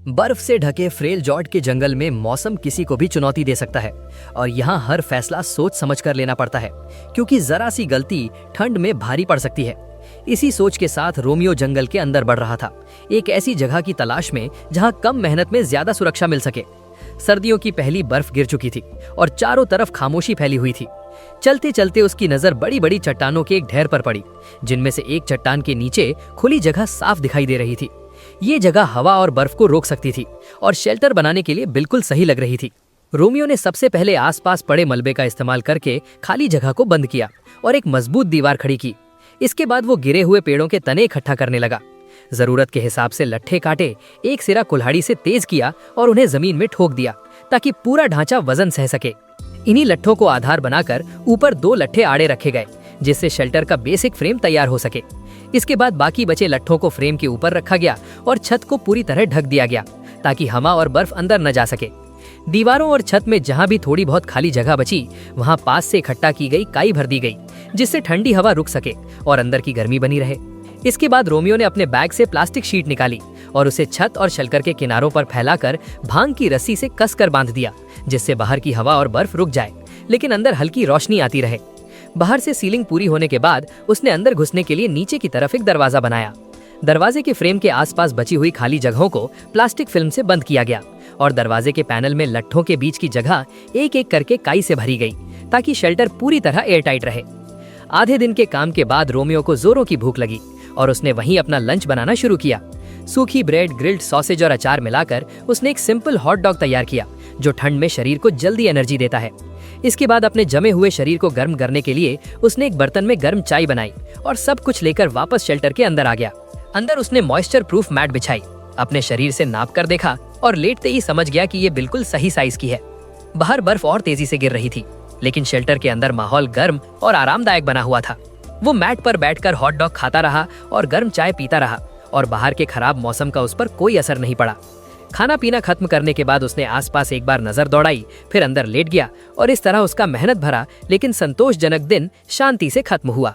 बर्फ से ढके फ्रेल जॉर्ड के जंगल में मौसम किसी को भी चुनौती दे सकता है और यहाँ हर फैसला सोच समझ कर लेना पड़ता है, क्योंकि जरा सी गलती ठंड में भारी पड़ सकती है। इसी सोच के साथ रोमियो जंगल के अंदर बढ़ रहा था, एक ऐसी जगह की तलाश में जहाँ कम मेहनत में ज्यादा सुरक्षा मिल सके। सर्दियों की पहली बर्फ गिर चुकी थी और चारों तरफ खामोशी फैली हुई थी। चलते चलते उसकी नजर बड़ी बड़ी चट्टानों के एक ढेर पर पड़ी, जिनमें से एक चट्टान के नीचे खुली जगह साफ दिखाई दे रही थी। ये जगह हवा और बर्फ को रोक सकती थी और शेल्टर बनाने के लिए बिल्कुल सही लग रही थी। रोमियो ने सबसे पहले आसपास पड़े मलबे का इस्तेमाल करके खाली जगह को बंद किया और एक मजबूत दीवार खड़ी की। इसके बाद वो गिरे हुए पेड़ों के तने इकट्ठा करने लगा। जरूरत के हिसाब से लट्ठे काटे, एक सिरा कुल्हाड़ी से तेज किया और उन्हें जमीन में ठोक दिया ताकि पूरा ढांचा वजन सह सके। इन्हीं लट्ठों को आधार बनाकर ऊपर 2 लट्ठे आड़े रखे गए, जिससे शेल्टर का बेसिक फ्रेम तैयार हो सके। इसके बाद बाकी बचे लट्ठों को फ्रेम के ऊपर रखा गया और छत को पूरी तरह ढक दिया गया ताकि हवा और बर्फ अंदर न जा सके। दीवारों और छत में जहां भी थोड़ी बहुत खाली जगह बची, वहां पास से इकट्ठा की गई काई भर दी गई, जिससे ठंडी हवा रुक सके और अंदर की गर्मी बनी रहे। इसके बाद रोमियो ने अपने बैग से प्लास्टिक शीट निकाली और उसे छत और शेल्टर के किनारों पर फैलाकर भांग की रस्सी से कसकर बांध दिया, जिससे बाहर की हवा और बर्फ रुक जाए लेकिन अंदर हल्की रोशनी आती रहे। बाहर से सीलिंग पूरी होने के बाद उसने अंदर घुसने के लिए नीचे की तरफ एक दरवाजा बनाया। दरवाजे के फ्रेम के आसपास बची हुई खाली जगहों को प्लास्टिक फिल्म से बंद किया गया और दरवाजे के पैनल में लट्ठों के बीच की जगह एक एक करके काई से भरी गई ताकि शेल्टर पूरी तरह एयरटाइट रहे। आधे दिन के काम के बाद रोमियो को जोरों की भूख लगी और उसने वहीं अपना लंच बनाना शुरू किया। सूखी ब्रेड, ग्रिल्ड सॉसेज और अचार मिलाकर उसने एक सिंपल हॉट डॉग तैयार किया, जो ठंड में शरीर को जल्दी एनर्जी देता है। इसके बाद अपने जमे हुए शरीर को गर्म करने के लिए उसने एक बर्तन में गर्म चाय बनाई और सब कुछ लेकर वापस शेल्टर के अंदर आ गया। अंदर उसने मॉइस्चर प्रूफ मैट बिछाई, अपने शरीर से नाप कर देखा और लेटते ही समझ गया कि ये बिल्कुल सही साइज की है। बाहर बर्फ और तेजी से गिर रही थी, लेकिन शेल्टर के अंदर माहौल गर्म और आरामदायक बना हुआ था। वो मैट पर बैठकर हॉट डॉग खाता रहा और गर्म चाय पीता रहा और बाहर के खराब मौसम का उस पर कोई असर नहीं पड़ा। खाना पीना खत्म करने के बाद उसने आसपास एक बार नजर दौड़ाई, फिर अंदर लेट गया और इस तरह उसका मेहनत भरा लेकिन संतोषजनक दिन शांति से खत्म हुआ।